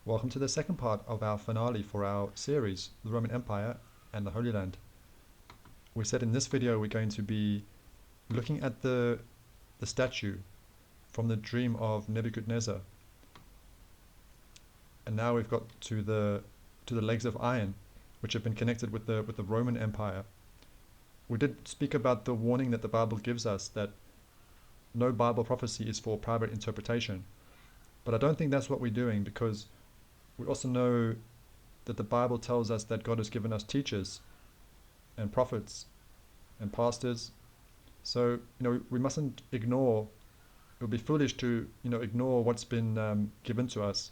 Welcome to the second part of our finale for our series, the Roman Empire and the Holy Land. We said in this video we're going to be looking at the statue from the dream of Nebuchadnezzar. And now we've got to the legs of iron, which have been connected with the Roman Empire. We did speak about the warning that the Bible gives us that no Bible prophecy is for private interpretation. But I don't think that's what we're doing, because we also know that the Bible tells us that God has given us teachers and prophets and pastors. So, we mustn't ignore, it would be foolish to, ignore what's been given to us.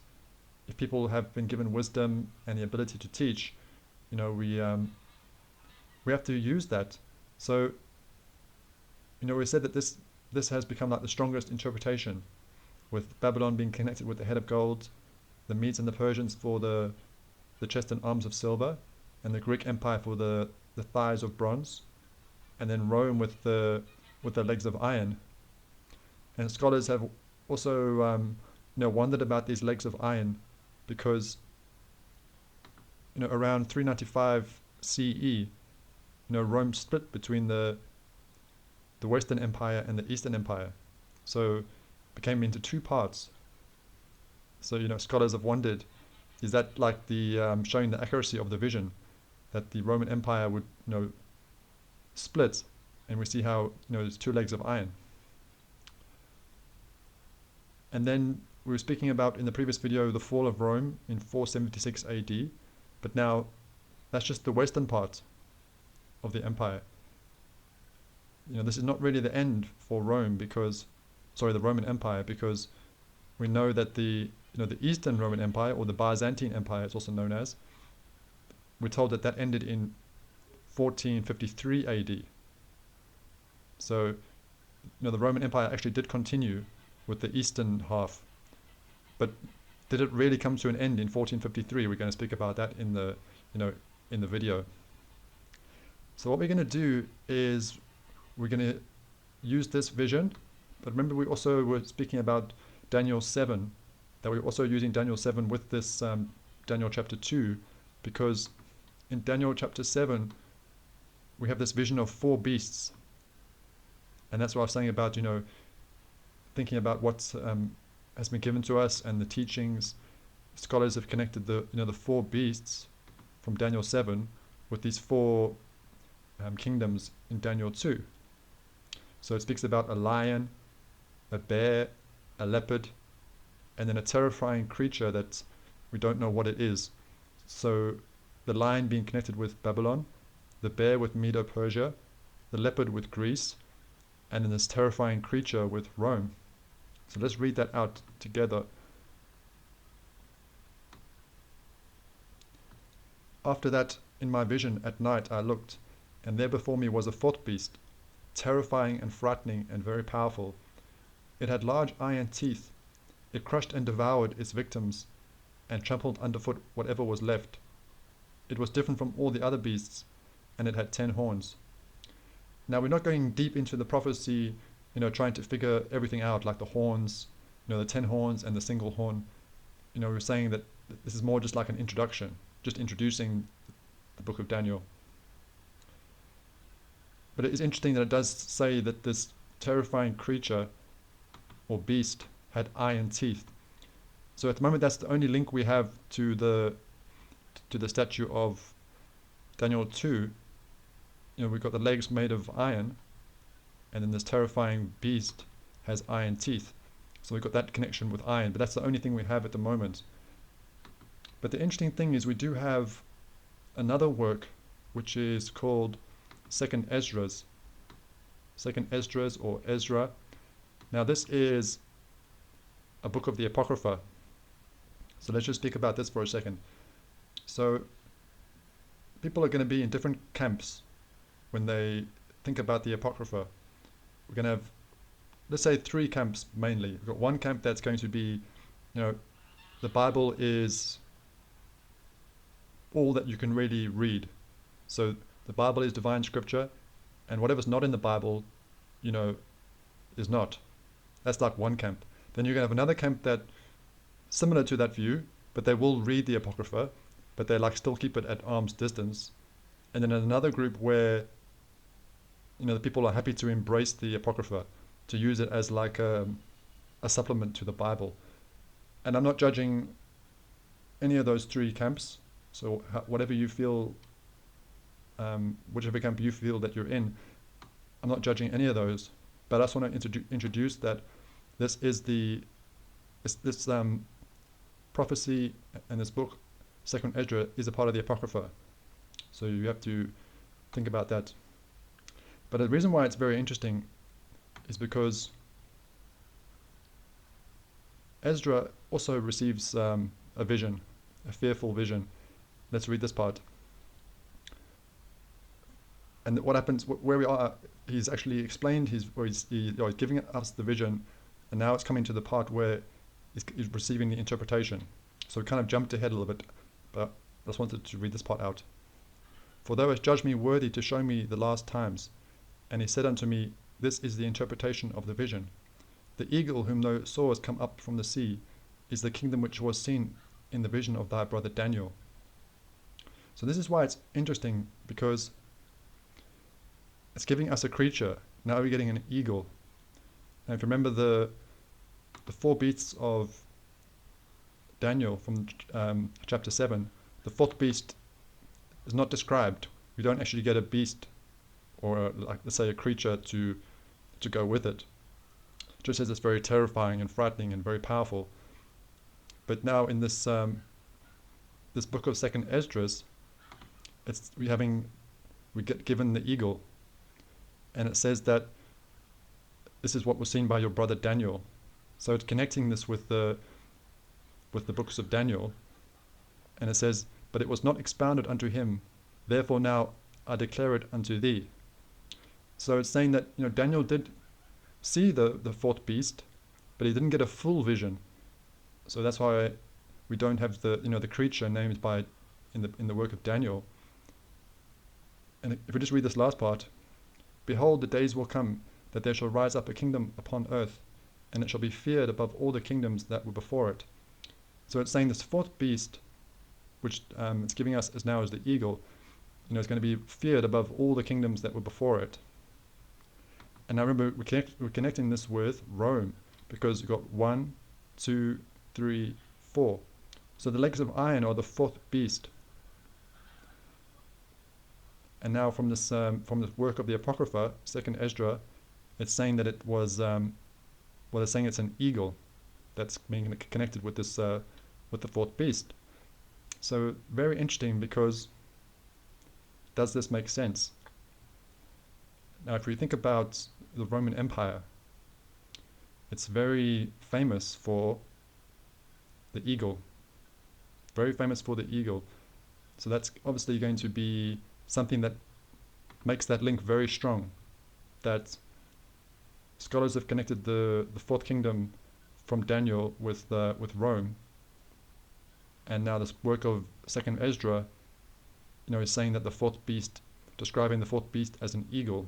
If people have been given wisdom and the ability to teach, we have to use that. So, we said that this has become like the strongest interpretation, with Babylon being connected with the head of gold, the Medes and the Persians for the chest and arms of silver, and the Greek Empire for the thighs of bronze, and then Rome with the legs of iron. And scholars have also wondered about these legs of iron, because around 395 CE, Rome split between the Western Empire and the Eastern Empire, so it became into two parts. So scholars have wondered, is that like the showing the accuracy of the vision, that the Roman Empire would split, and we see how there's two legs of iron. And then we were speaking about in the previous video the fall of Rome in 476 AD, but now that's just the western part of the empire. This is not really the end for Rome, because the Roman Empire, because we know that the Eastern Roman Empire, or the Byzantine Empire it's also known as, we're told that ended in 1453 AD. So the Roman Empire actually did continue with the eastern half, but did it really come to an end in 1453? We're going to speak about that in the in the video. So what we're going to do is we're going to use this vision, but remember we also were speaking about Daniel 7, that we're also using Daniel 7 with this Daniel chapter 2, because in Daniel chapter 7 we have this vision of four beasts, and that's what I was saying about thinking about what has been given to us and the teachings. Scholars have connected the four beasts from Daniel 7 with these four kingdoms in Daniel 2. So it speaks about a lion, a bear, a leopard, and then a terrifying creature that we don't know what it is. So the lion being connected with Babylon, the bear with Medo-Persia, the leopard with Greece, and then this terrifying creature with Rome. So let's read that out together. After that, in my vision at night I looked, and there before me was a fourth beast, terrifying and frightening and very powerful. It had large iron teeth. It crushed and devoured its victims, and trampled underfoot whatever was left. It was different from all the other beasts, and it had 10 horns. Now we're not going deep into the prophecy, trying to figure everything out, like the horns, the 10 horns and the single horn. We're saying that this is more just like an introduction, just introducing the book of Daniel. But it is interesting that it does say that this terrifying creature or beast had iron teeth. So at the moment that's the only link we have to the statue of Daniel 2. We've got the legs made of iron, and then this terrifying beast has iron teeth. So we've got that connection with iron, but that's the only thing we have at the moment. But the interesting thing is we do have another work which is called Second Esdras or Ezra. Now this is a book of the Apocrypha. So let's just speak about this for a second. So people are going to be in different camps when they think about the Apocrypha. We're going to have, let's say, three camps mainly. We've got one camp that's going to be, the Bible is all that you can really read. So the Bible is divine scripture, and whatever's not in the Bible, is not. That's like one camp. Then you're going to have another camp that, similar to that view, but they will read the Apocrypha, but they like still keep it at arm's distance. And then another group where, the people are happy to embrace the Apocrypha, to use it as like a supplement to the Bible. And I'm not judging any of those three camps. So whatever you feel, whichever camp you feel that you're in, I'm not judging any of those. But I just want to introduce that this is this prophecy and this book, Second Ezra, is a part of the Apocrypha. So you have to think about that. But the reason why it's very interesting is because Ezra also receives a vision, a fearful vision. Let's read this part. And what happens, where we are, he's actually explained he's giving us the vision, and now it's coming to the part where he's receiving the interpretation. So we kind of jumped ahead a little bit, but I just wanted to read this part out. For thou hast judged me worthy to show me the last times. And he said unto me, this is the interpretation of the vision. The eagle whom thou sawest come up from the sea is the kingdom which was seen in the vision of thy brother Daniel. So this is why it's interesting, because it's giving us a creature. Now we're getting an eagle. And if you remember the four beasts of Daniel from chapter 7, the fourth beast is not described. We don't actually get a beast or let's say a creature to go with it. It just says it's very terrifying and frightening and very powerful. But now in this this book of Second Esdras, we get given the eagle, and it says that this is what was seen by your brother Daniel. So it's connecting this with the books of Daniel, and it says, but it was not expounded unto him, therefore now I declare it unto thee. So it's saying that Daniel did see the fourth beast, but he didn't get a full vision. So that's why we don't have the creature named by in the work of Daniel. And if we just read this last part, behold, the days will come that there shall rise up a kingdom upon earth, and it shall be feared above all the kingdoms that were before it. So it's saying this fourth beast, which it's giving us as now as the eagle, is going to be feared above all the kingdoms that were before it. And now remember, we're connecting this with Rome, because you've got 1, 2, 3, 4. So the legs of iron are the fourth beast. And now from this work of the Apocrypha, Second Esdra, it's saying that it was it's saying it's an eagle that's being connected with this with the fourth beast. So very interesting, because does this make sense? Now, if we think about the Roman Empire, it's very famous for the eagle. Very famous for the eagle. So that's obviously going to be something that makes that link very strong. That scholars have connected the fourth kingdom from Daniel with Rome, and now this work of Second Esdra, is saying that the fourth beast, describing the fourth beast as an eagle.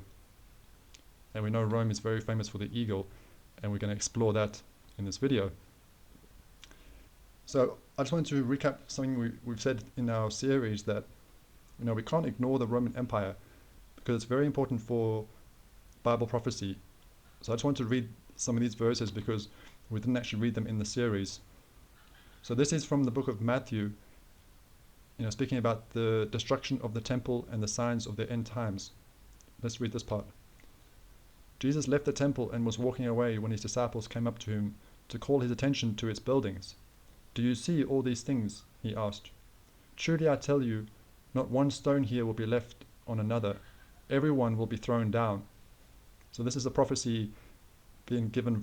And we know Rome is very famous for the eagle, and we're going to explore that in this video. So I just wanted to recap something we've said in our series, that we can't ignore the Roman Empire, because it's very important for Bible prophecy. So I just want to read some of these verses, because we didn't actually read them in the series. So this is from the book of Matthew, speaking about the destruction of the temple and the signs of the end times. Let's read this part. Jesus left the temple and was walking away when his disciples came up to him to call his attention to its buildings. Do you see all these things? He asked. Truly I tell you, not one stone here will be left on another. Every one will be thrown down. So this is a prophecy being given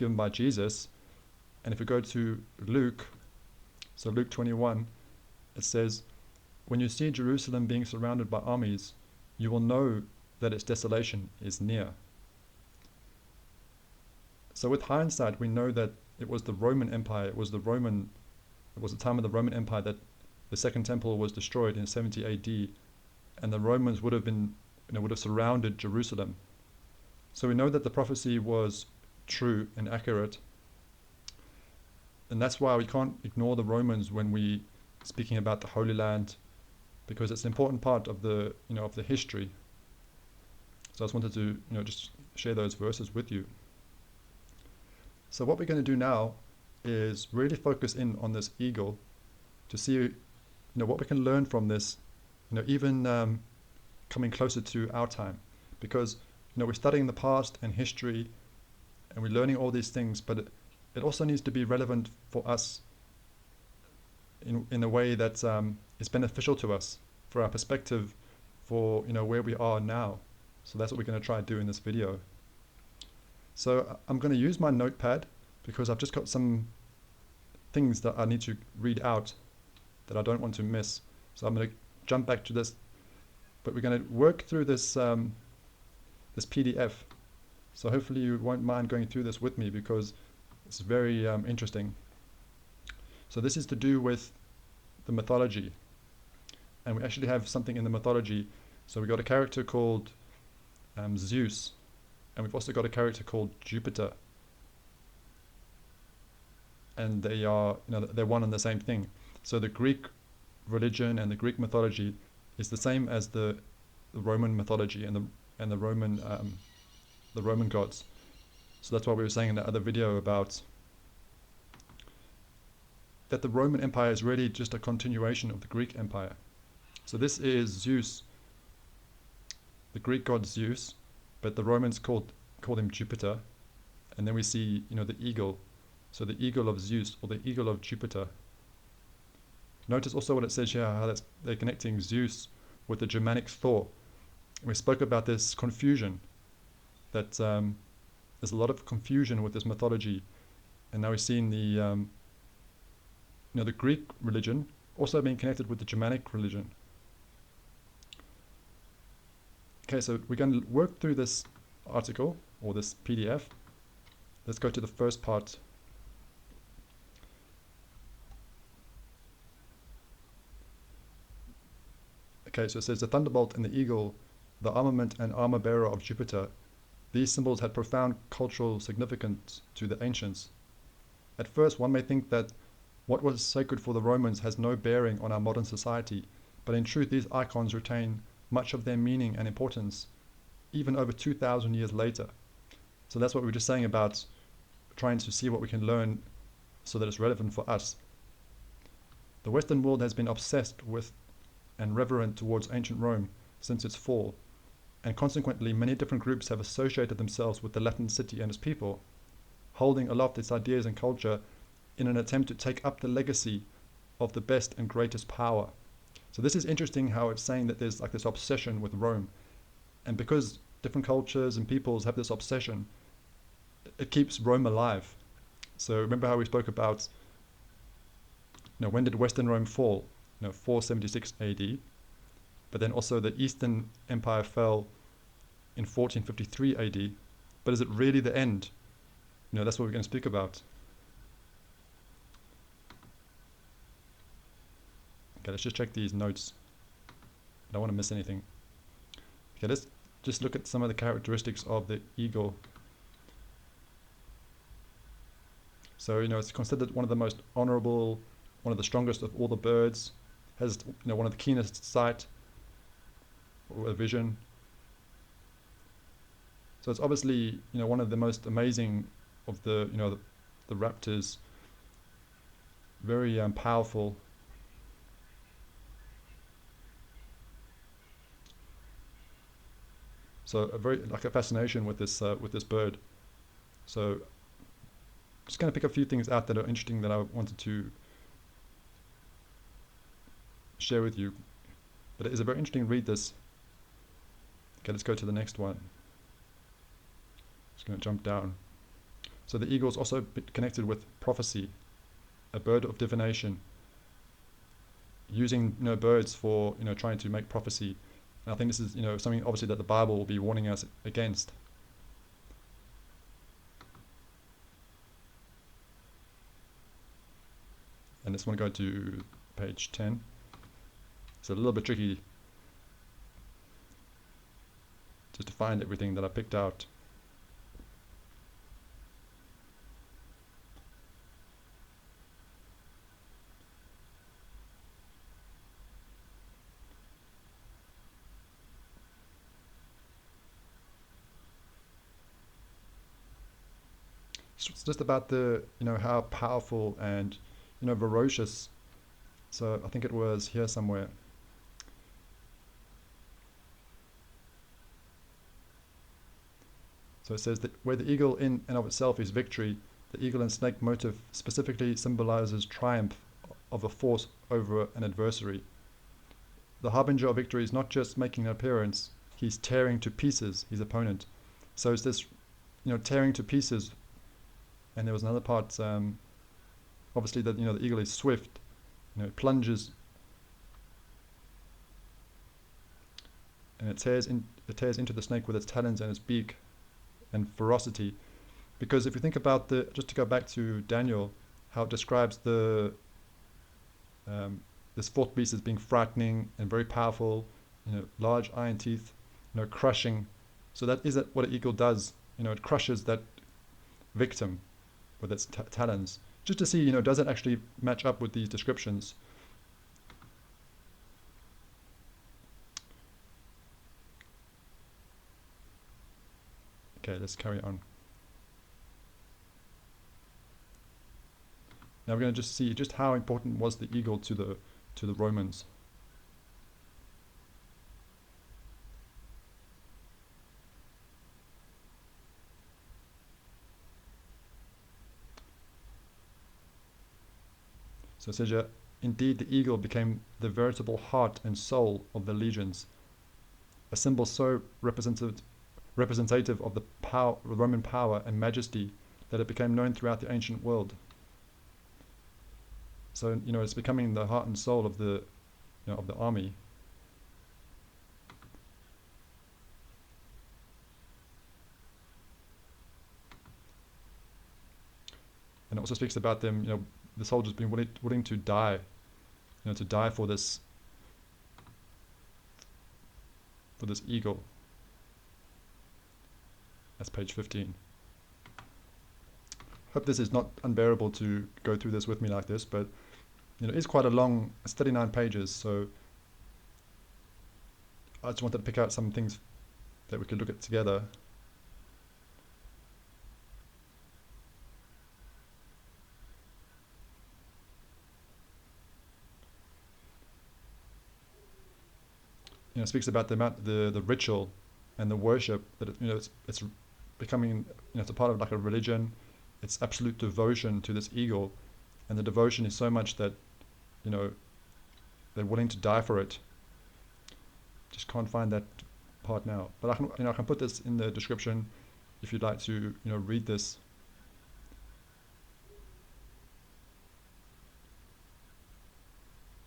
by Jesus. And if we go to Luke, so Luke 21, it says, when you see Jerusalem being surrounded by armies, you will know that its desolation is near. So with hindsight, we know that it was the Roman Empire, it was the time of the Roman Empire that the Second Temple was destroyed in 70 AD, and the Romans would have surrounded Jerusalem. So we know that the prophecy was true and accurate. And that's why we can't ignore the Romans when we speaking about the Holy Land, because it's an important part of the of the history. So I just wanted to just share those verses with you. So what we're going to do now is really focus in on this eagle to see what we can learn from this, even coming closer to our time, because we're studying the past and history and we're learning all these things, but it also needs to be relevant for us in a way that is beneficial to us for our perspective, for where we are now. So that's what we're going to try to do in this video. So I'm going to use my notepad because I've just got some things that I need to read out that I don't want to miss. So I'm going to jump back to this, but we're going to work through this this PDF. So hopefully you won't mind going through this with me because it's very interesting. So this is to do with the mythology, and we actually have something in the mythology. So we've got a character called Zeus, and we've also got a character called Jupiter, and they are they're one and the same thing. So the Greek religion and the Greek mythology is the same as the Roman mythology and the Roman gods. So that's why we were saying in the other video about that the Roman Empire is really just a continuation of the Greek Empire. So this is Zeus, the Greek god Zeus, but the Romans called him Jupiter. And then we see the eagle, so the eagle of Zeus or the eagle of Jupiter. Notice also what it says here, how they're connecting Zeus with the Germanic Thor. And we spoke about this confusion, that there's a lot of confusion with this mythology, and now we're seeing the the Greek religion also being connected with the Germanic religion. Okay, so we're going to work through this article or this PDF. Let's go to the first part. Okay, so it says the thunderbolt and the eagle, the armament and armor bearer of Jupiter. These symbols had profound cultural significance to the ancients. At first, one may think that what was sacred for the Romans has no bearing on our modern society, but in truth these icons retain much of their meaning and importance, even over 2,000 years later. So that's what we were just saying about trying to see what we can learn so that it's relevant for us. The Western world has been obsessed with and reverent towards ancient Rome since its fall, and consequently many different groups have associated themselves with the Latin city and its people, holding aloft its ideas and culture in an attempt to take up the legacy of the best and greatest power. So this is interesting how it's saying that there's like this obsession with Rome, and because different cultures and peoples have this obsession, it keeps Rome alive. So remember how we spoke about when did Western Rome fall? 476 AD, but then also the Eastern Empire fell in 1453 AD. But is it really the end? That's what we're going to speak about. Okay, let's just check these notes. I don't want to miss anything. Okay, let's just look at some of the characteristics of the eagle. So, it's considered one of the most honorable, one of the strongest of all the birds, has, one of the keenest sight or vision. So it's obviously, one of the most amazing of the, the raptors, very powerful. So a very a fascination with this bird. So I'm just going to pick a few things out that are interesting that I wanted to share with you. But it is a very interesting read, this. Okay, let's go to the next one. Just going to jump down. So the eagle is also connected with prophecy, a bird of divination, using birds for trying to make prophecy. And I think this is something obviously that the Bible will be warning us against. And this one go to page 10. It's a little bit tricky just to find everything that I picked out. It's just about the, how powerful and, ferocious. So I think it was here somewhere. So it says that where the eagle in and of itself is victory, the eagle and snake motif specifically symbolizes triumph of a force over an adversary. The harbinger of victory is not just making an appearance, he's tearing to pieces his opponent. So it's this, tearing to pieces. And there was another part, obviously that, the eagle is swift, it plunges and it tears into the snake with its talons and its beak and ferocity. Because if you think about just to go back to Daniel, how it describes this fourth beast as being frightening and very powerful, large iron teeth, crushing. So that is what an eagle does. It crushes that victim with its talons. Just to see, does it actually match up with these descriptions? Okay, let's carry on. Now we're going to just see just how important was the eagle to the Romans. So it says here, indeed the eagle became the veritable heart and soul of the legions, a symbol so representative of the Roman power and majesty that it became known throughout the ancient world. So it's becoming the heart and soul of the of the army. And it also speaks about them, the soldiers being willing to die, to die for this eagle. That's page 15. Hope this is not unbearable to go through this with me like this, but it is quite a long, it's 39 pages, so I just wanted to pick out some things that we could look at together. It speaks about the ritual and the worship that it's becoming, it's a part of like a religion. It's absolute devotion to this eagle, and the devotion is so much that they're willing to die for it. Just can't find that part now, but I can put this in the description if you'd like to read this.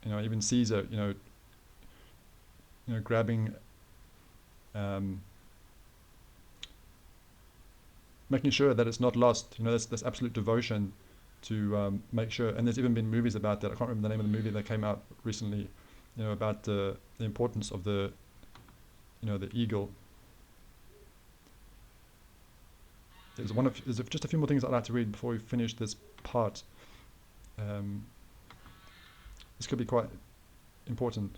Even Caesar, grabbing, making sure that it's not lost. This absolute devotion to make sure. And there's even been movies about that. I can't remember the name of the movie that came out recently. About the importance of the eagle. There's just a few more things I'd like to read before we finish this part. This could be quite important.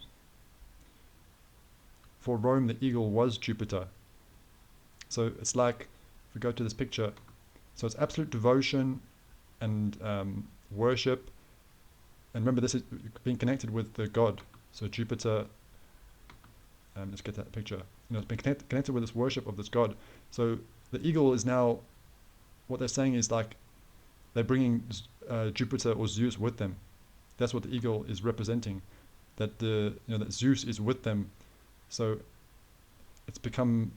For Rome, the eagle was Jupiter. So it's like, if we go to this picture, so it's absolute devotion and worship. And remember, this is being connected with the god. So Jupiter, let's get that picture. It's been connected with this worship of this god. So the eagle is now, what they're saying is like, they're bringing Jupiter or Zeus with them. That's what the eagle is representing. That that Zeus is with them. So it's become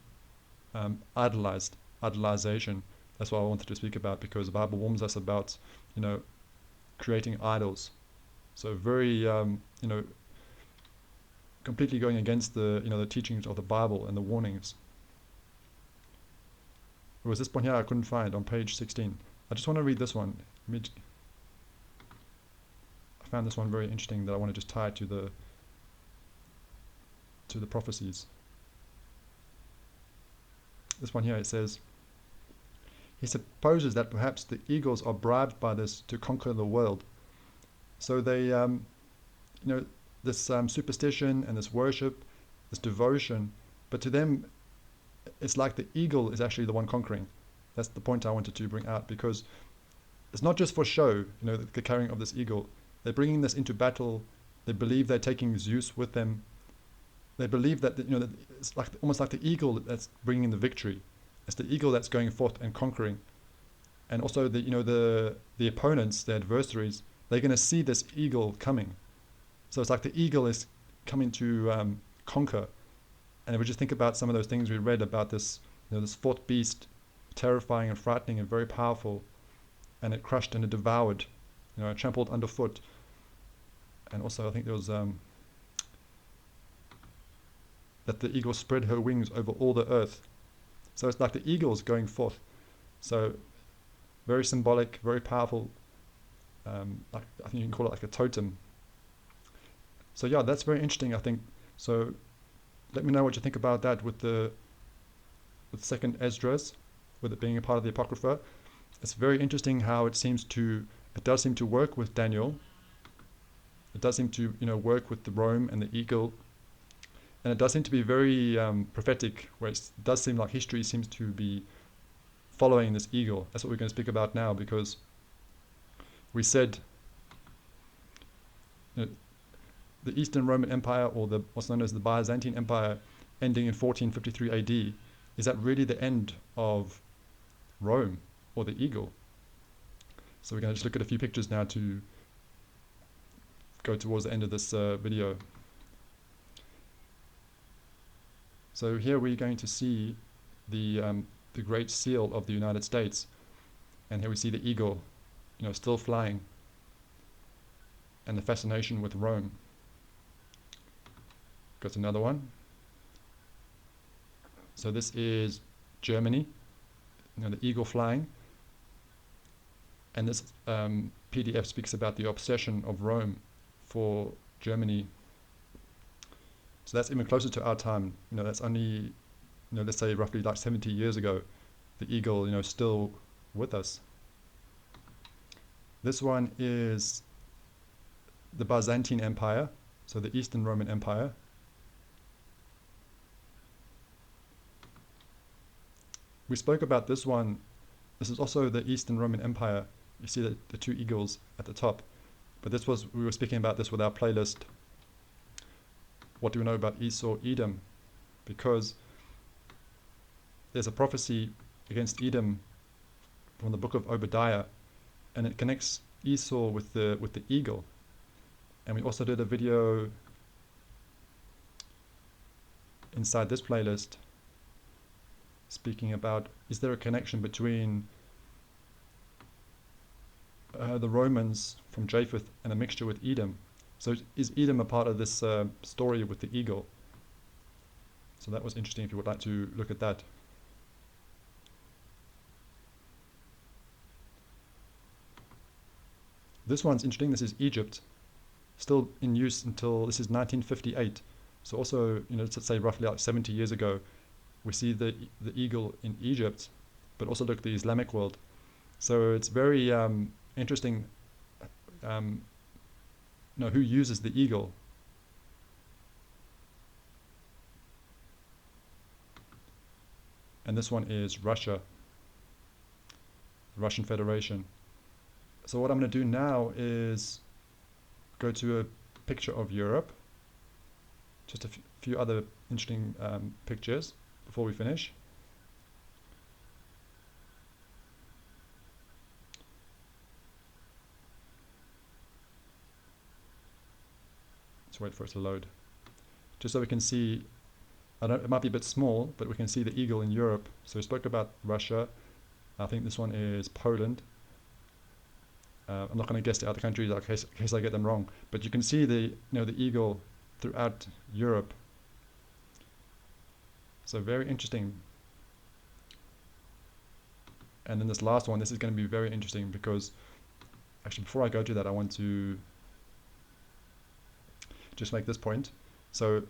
idolization. That's what I wanted to speak about, because the Bible warns us about, creating idols. So very, completely going against the teachings of the Bible and the warnings. It was this one here I couldn't find on page 16. I just want to read this one. I found this one very interesting that I want to just tie to the prophecies. This one here, it says, he supposes that perhaps the eagles are bribed by this to conquer the world. So they, this superstition and this worship, this devotion, but to them, it's like the eagle is actually the one conquering. That's the point I wanted to bring out, because it's not just for show, the carrying of this eagle. They're bringing this into battle. They believe they're taking Zeus with them. They believe that, that it's like almost like the eagle that's bringing the victory. It's the eagle that's going forth and conquering. And also the opponents, the adversaries, they're going to see this eagle coming. So it's like the eagle is coming to conquer. And if we just think about some of those things we read about this, this fourth beast, terrifying and frightening and very powerful, and it crushed and it devoured, it trampled underfoot. And also I think there was that the eagle spread her wings over all the earth. So it's like the eagle's going forth. So very symbolic, very powerful. I think you can call it like a totem. So yeah, that's very interesting, I think. So let me know what you think about that with second Esdras, with it being a part of the Apocrypha. It's very interesting how it does seem to work with Daniel. It does seem to work with the Rome and the eagle, and it does seem to be very prophetic, where it does seem like history seems to be following this eagle. That's what we're going to speak about now, because we said the Eastern Roman Empire, or what's known as the Byzantine Empire, ending in 1453 AD, is that really the end of Rome or the eagle? So we're going to just look at a few pictures now to go towards the end of this video. So here we're going to see the Great Seal of the United States, and here we see the eagle, still flying, and the fascination with Rome. Got another one. So this is Germany, the eagle flying, and this PDF speaks about the obsession of Rome for Germany. So that's even closer to our time. That's only, let's say roughly like 70 years ago. The eagle, still with us. This one is the Byzantine Empire, so the Eastern Roman Empire. We spoke about this one. This is also the Eastern Roman Empire. You see the two eagles at the top. But we were speaking about this with our playlist. What do we know about Esau, Edom? Because there's a prophecy against Edom from the book of Obadiah, and it connects Esau with the eagle. And we also did a video inside this playlist speaking about, is there a connection between the Romans from Japheth and a mixture with Edom? So is Edom a part of this story with the eagle? So that was interesting if you would like to look at that. This one's interesting. This is Egypt, still in use until this is 1958. So also, let's say roughly like 70 years ago, we see the eagle in Egypt, but also look at the Islamic world. So it's very interesting. Who uses the eagle? And this one is Russia, the Russian Federation. So what I'm going to do now is go to a picture of Europe, just a few other interesting pictures before we finish. Let's wait for it to load, just so we can see. It might be a bit small, but we can see the eagle in Europe. So we spoke about Russia. I think this one is Poland. I'm not going to guess the other countries in case I get them wrong. But you can see the eagle throughout Europe. So very interesting. And then this last one, this is going to be very interesting because, actually, before I go to that, I want to just make this point. So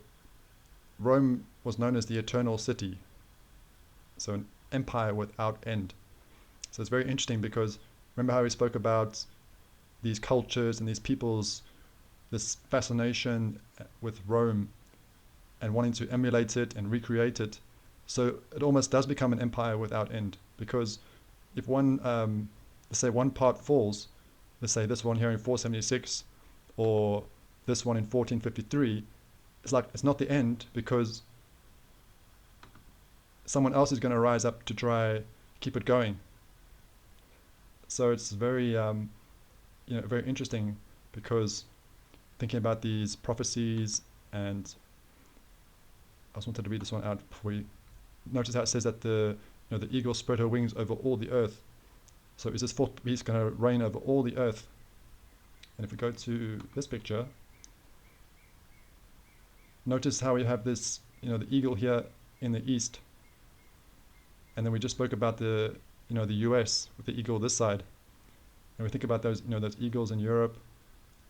Rome was known as the Eternal City, so an empire without end. So it's very interesting because remember how we spoke about these cultures and these peoples, this fascination with Rome and wanting to emulate it and recreate it. So it almost does become an empire without end, because if one, let's say one part falls, let's say this one here in 476, or this one in 1453, it's like it's not the end, because someone else is going to rise up to try keep it going. So it's very very interesting, because thinking about these prophecies, and I just wanted to read this one out before we notice how it says that the the eagle spread her wings over all the earth. So is this fourth beast going to reign over all the earth? And if we go to this picture, notice how we have this, the eagle here in the east, and then we just spoke about the the US with the eagle this side, and we think about those those eagles in Europe,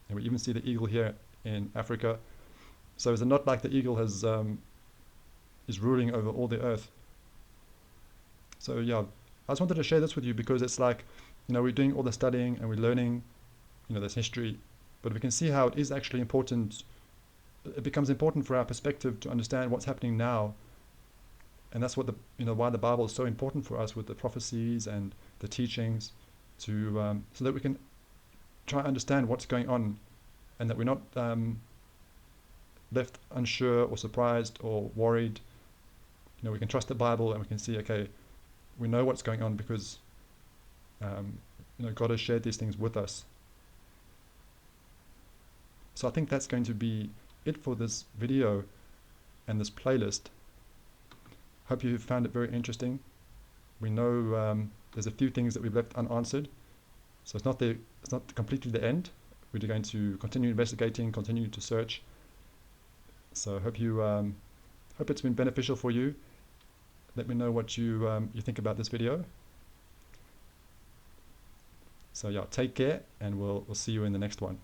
and we even see the eagle here in Africa. So is it not like the eagle has is ruling over all the earth? So yeah, I just wanted to share this with you, because it's like we're doing all the studying and we're learning this history, but we can see how it is actually important. It becomes important for our perspective to understand what's happening now, and that's what why the Bible is so important for us, with the prophecies and the teachings, to so that we can try and understand what's going on, and that we're not left unsure or surprised or worried. We can trust the Bible, and we can see, okay, we know what's going on, because God has shared these things with us. So I think that's going to be it for this video and this playlist. Hope you found it very interesting. We know there's a few things that we've left unanswered, so it's not completely the end. We're going to continue investigating, continue to search. So hope it's been beneficial for you. Let me know what you think about this video. So yeah, take care, and we'll see you in the next one.